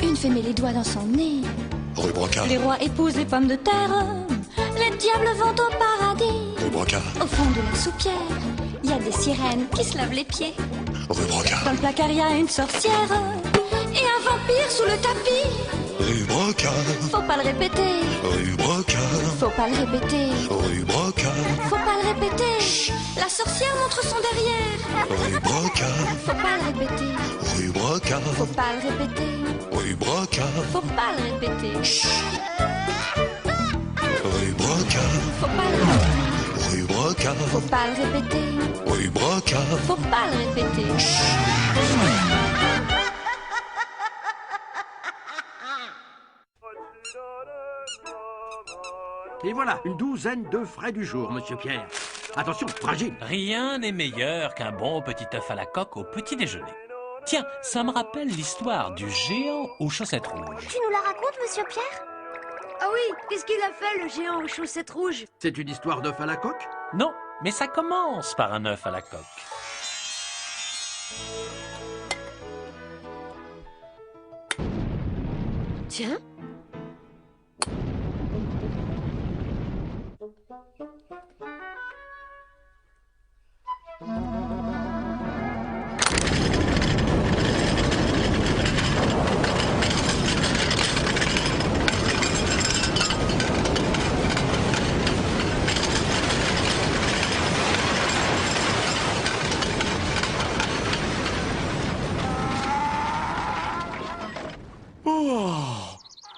Une fée met les doigts dans son nez. Rue Brocard. Les rois épousent les pommes de terre. Les diables vont au paradis. Rue Brocard. Au fond de la soupière, il y a des sirènes qui se lavent les pieds. Rue Brocard. Dans le placard, il y a une sorcière et un vampire sous le tapis. Rue Brocard. Faut pas le répéter. Rue Brocard. Faut pas le répéter. Rue Brocard. Faut pas le répéter. Chut. La sorcière montre son derrière. Rue Brocard. Faut pas le répéter. Rue Brocard. Faut pas le répéter. Rue Brocard. Faut pas le répéter. Chut. Rue Brocard. Faut pas le répéter. Rue Brocard. Faut pas le répéter. Rue Brocard. Faut pas le répéter. Et voilà, une douzaine de frais du jour, monsieur Pierre. Attention, fragile. Rien n'est meilleur qu'un bon petit œuf à la coque au petit déjeuner. Tiens, ça me rappelle l'histoire du géant aux chaussettes rouges. Tu nous la racontes, monsieur Pierre? Ah oui, qu'est-ce qu'il a fait, le géant aux chaussettes rouges? C'est une histoire d'œuf à la coque? Non, mais ça commence par un œuf à la coque. Tiens.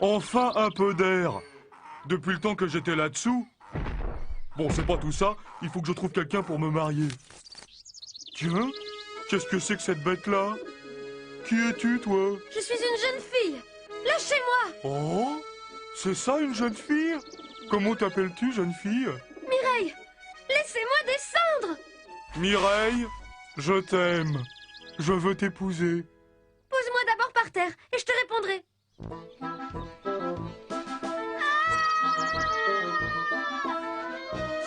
Enfin un peu d'air. Depuis le temps que j'étais là-dessous. Bon, c'est pas tout ça. Il faut que je trouve quelqu'un pour me marier. Tiens, qu'est-ce que c'est que cette bête-là? Qui es-tu, toi? Je suis une jeune fille. Lâchez-moi. Oh, c'est ça, une jeune fille? Comment t'appelles-tu, jeune fille? Mireille, laissez-moi descendre. Mireille, je t'aime. Je veux t'épouser. Pose-moi d'abord par terre et je te répondrai.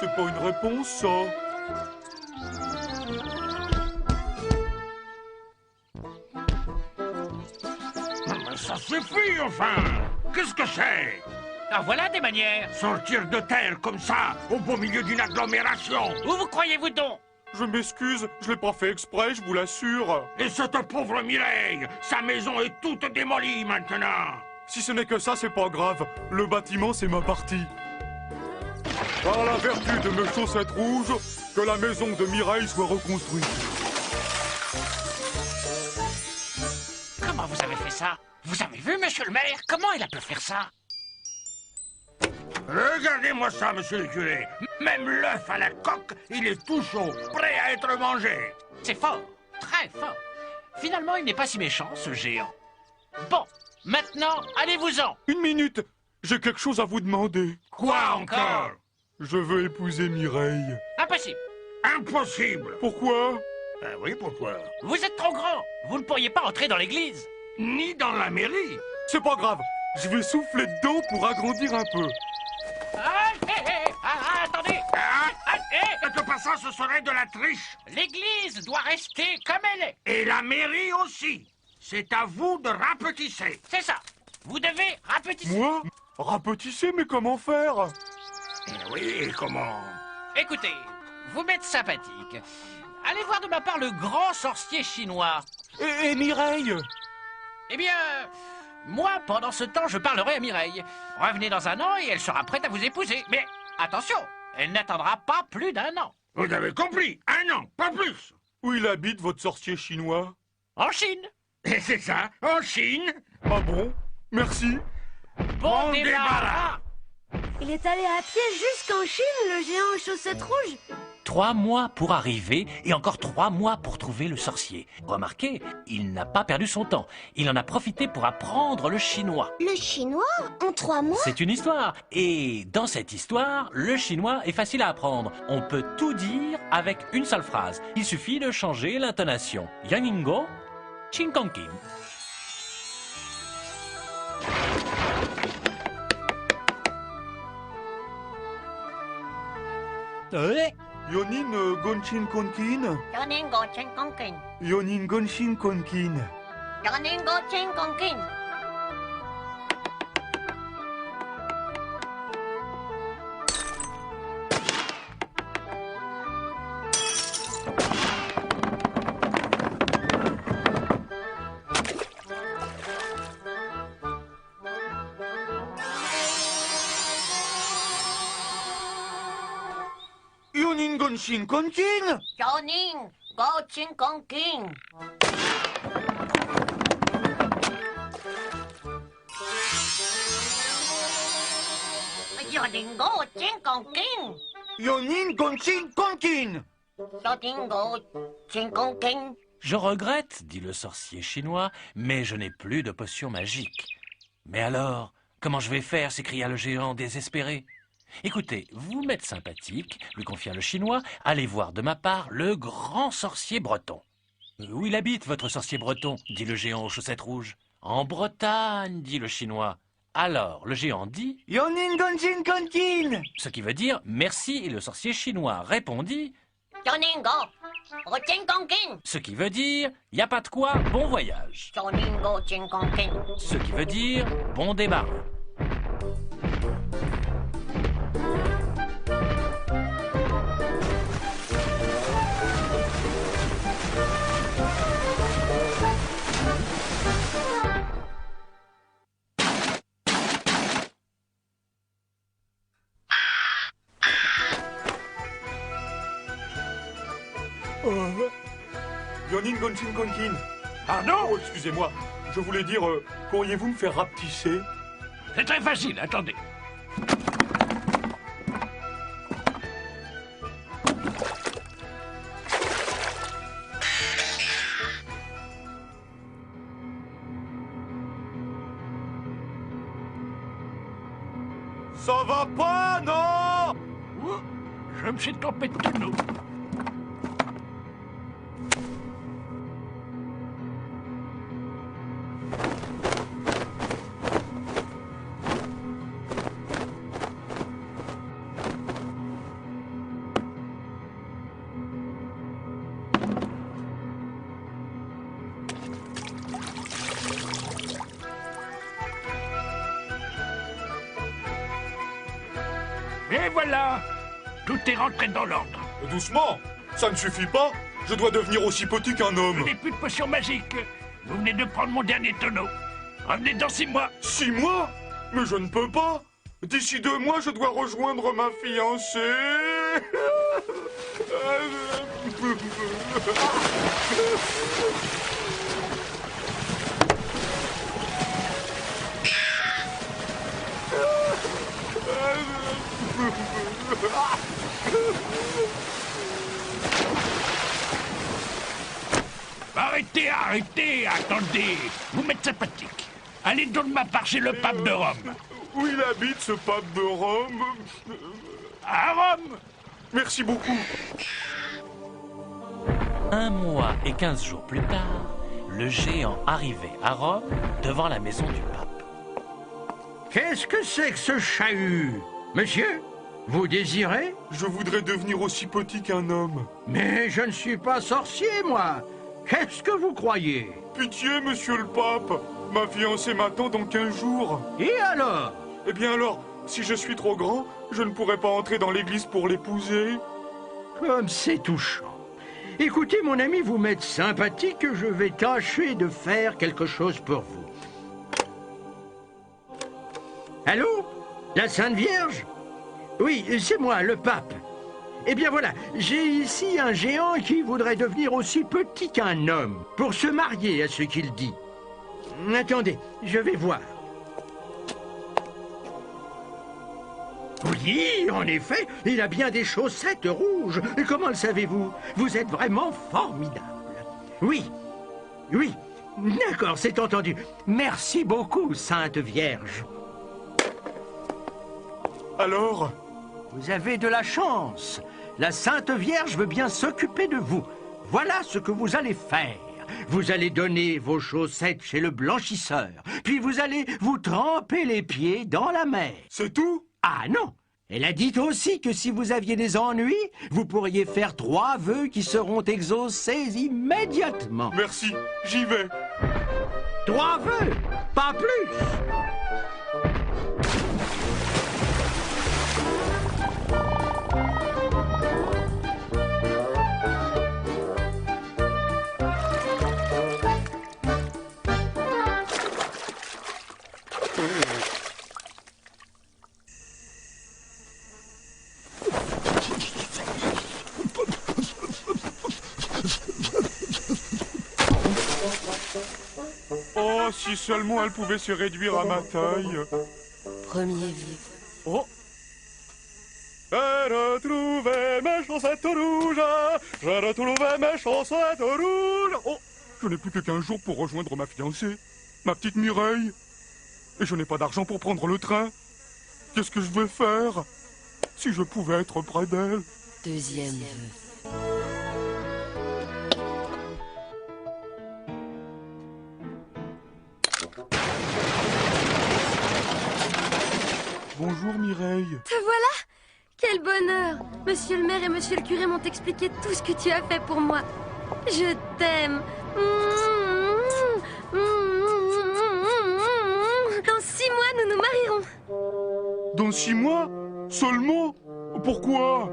C'est pas une réponse, ça. Ça suffit, enfin! Qu'est-ce que c'est? Ah, voilà des manières! Sortir de terre comme ça, au beau milieu d'une agglomération! Où vous croyez-vous donc? Je m'excuse, je l'ai pas fait exprès, je vous l'assure. Et cette pauvre Mireille, sa maison est toute démolie maintenant! Si ce n'est que ça, c'est pas grave. Le bâtiment, c'est ma partie. Par la vertu de mes chaussettes rouges, que la maison de Mireille soit reconstruite. Comment vous avez fait ça? Vous avez vu, monsieur le maire? Comment il a pu faire ça? Regardez-moi ça, monsieur le curé. Même l'œuf à la coque, il est tout chaud, prêt à être mangé. C'est fort, très fort. Finalement, il n'est pas si méchant, ce géant. Bon, maintenant, allez-vous-en. Une minute, j'ai quelque chose à vous demander. Quoi encore? Je veux épouser Mireille. Impossible. Impossible. Pourquoi? Ah oui, pourquoi? Vous êtes trop grand. Vous ne pourriez pas entrer dans l'église. Ni dans la mairie. C'est pas grave, je vais souffler dedans pour agrandir un peu. Attendez. Faites pas ça, ce serait de la triche. L'église doit rester comme elle est. Et la mairie aussi. C'est à vous de rapetisser. C'est ça. Vous devez rapetisser. Moi? Rapetisser, mais comment faire? Oui, et comment? Écoutez, vous m'êtes sympathique. Allez voir de ma part le grand sorcier chinois. Et Mireille? Eh bien, moi, pendant ce temps, je parlerai à Mireille. Revenez dans un an et elle sera prête à vous épouser. Mais attention, elle n'attendra pas plus d'1 an. Vous avez compris, 1 an, pas plus. Où il habite, votre sorcier chinois? En Chine. Et c'est ça, en Chine. Ah bon? Merci. Bon débarras. Il est allé à pied jusqu'en Chine, le géant aux chaussettes rouges. 3 mois pour arriver et encore 3 mois pour trouver le sorcier. Remarquez, il n'a pas perdu son temps. Il en a profité pour apprendre le chinois. Le chinois? En 3 mois? C'est une histoire. Et dans cette histoire, le chinois est facile à apprendre. On peut tout dire avec une seule phrase. Il suffit de changer l'intonation. Yaningo, Chinkonkin. Yonin Gonchin Konkin. Yoningo Chenkonkin. Yonin Gonchin Konkin. Yoningo Chenkonkin. Gonshin Konkin. Yonin, Gochin Konkin. Yonin, Gochin Konkin. Yonin Gonshin Konkin. Yonin, Gochin Konkin. Je regrette, dit le sorcier chinois, mais je n'ai plus de potion magique. Mais alors, comment je vais faire s'écria le géant désespéré. Écoutez, vous m'êtes sympathique, lui confia le chinois, allez voir de ma part le grand sorcier breton. Où il habite, votre sorcier breton, dit le géant aux chaussettes rouges. En Bretagne, dit le chinois. Alors, le géant dit Yonin Gonshin Konkin. ce qui veut dire merci, et le sorcier chinois répondit Yonin, Gochin Konkin. ce qui veut dire y a pas de quoi, bon voyage. Yonin, Gochin Konkin. Ce qui veut dire bon débarras. Yonin Gonshin Konkin. Pardon? Oh, excusez-moi. Je voulais dire, pourriez-vous me faire rapetisser? C'est très facile, attendez. Ça va pas, non? Ouh, je me suis trompé de tonneau. Et voilà, tout est rentré dans l'ordre. Doucement. Ça ne suffit pas. Je dois devenir aussi petit qu'un Je homme. n'ai plus de potion magique. Vous venez de prendre mon dernier tonneau. Revenez dans 6 mois. 6 mois? Mais je ne peux pas. D'ici 2 mois, je dois rejoindre ma fiancée. Arrêtez, attendez. Vous m'êtes sympathique. Allez donc de ma part chez le pape de Rome. Où il habite, ce pape de Rome? À Rome. Merci beaucoup. 1 mois et 15 jours plus tard, le géant arrivait à Rome devant la maison du pape. Qu'est-ce que c'est que ce chahut? Monsieur, vous désirez? Je voudrais devenir aussi petit qu'un homme. Mais je ne suis pas sorcier, moi. Qu'est-ce que vous croyez? Pitié, monsieur le pape. Ma fiancée m'attend dans 15 jours. Et alors? Eh bien alors, si je suis trop grand, je ne pourrai pas entrer dans l'église pour l'épouser. Comme c'est touchant. Écoutez, mon ami, vous m'êtes sympathique, je vais tâcher de faire quelque chose pour vous. Allô? La Sainte Vierge? Oui, c'est moi, le pape. Eh bien voilà, j'ai ici un géant qui voudrait devenir aussi petit qu'un homme, pour se marier à ce qu'il dit. Attendez, je vais voir. Oui, en effet, il a bien des chaussettes rouges. Comment le savez-vous? Vous êtes vraiment formidable. Oui, d'accord, c'est entendu. Merci beaucoup, Sainte Vierge. Alors? Vous avez de la chance. La Sainte Vierge veut bien s'occuper de vous. Voilà ce que vous allez faire. Vous allez donner vos chaussettes chez le blanchisseur. Puis vous allez vous tremper les pieds dans la mer. C'est tout? Ah non! Elle a dit aussi que si vous aviez des ennuis, vous pourriez faire 3 vœux qui seront exaucés immédiatement. Merci, j'y vais. 3 vœux, pas plus! Si seulement elle pouvait se réduire à ma taille. Premier vœu. Oh! J'ai retrouvé mes chaussettes rouges. J'ai retrouvé mes chaussettes rouges. Oh! Je n'ai plus que 15 jours pour rejoindre ma fiancée, ma petite Mireille. Et je n'ai pas d'argent pour prendre le train. Qu'est-ce que je vais faire? Si je pouvais être près d'elle. Deuxième vœu. Bonjour Mireille. Te voilà! Quel bonheur! Monsieur le maire et monsieur le curé m'ont expliqué tout ce que tu as fait pour moi. Je t'aime. Dans 6 mois, nous nous marierons. Dans 6 mois? Seulement? Pourquoi?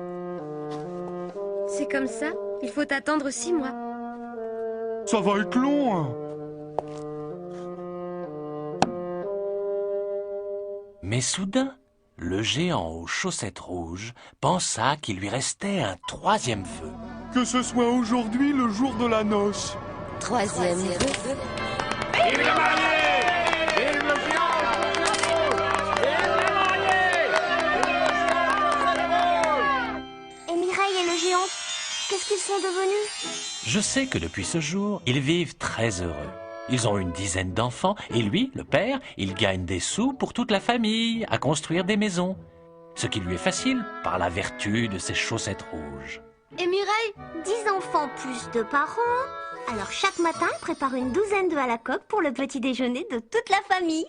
C'est comme ça, il faut attendre 6 mois. Ça va être long, hein. Mais soudain, le géant aux chaussettes rouges pensa qu'il lui restait un troisième vœu. Que ce soit aujourd'hui le jour de la noce. Troisième vœu. Vive le marié! Vive le géant! Vive le marié! Et Mireille et le géant, qu'est-ce qu'ils sont devenus? Je sais que depuis ce jour, ils vivent très heureux. Ils ont une dizaine d'enfants et lui, le père, il gagne des sous pour toute la famille à construire des maisons. Ce qui lui est facile par la vertu de ses chaussettes rouges. Et Mireille? 10 enfants plus 2 parents. Alors chaque matin, elle prépare une douzaine d'œufs à la coque pour le petit déjeuner de toute la famille.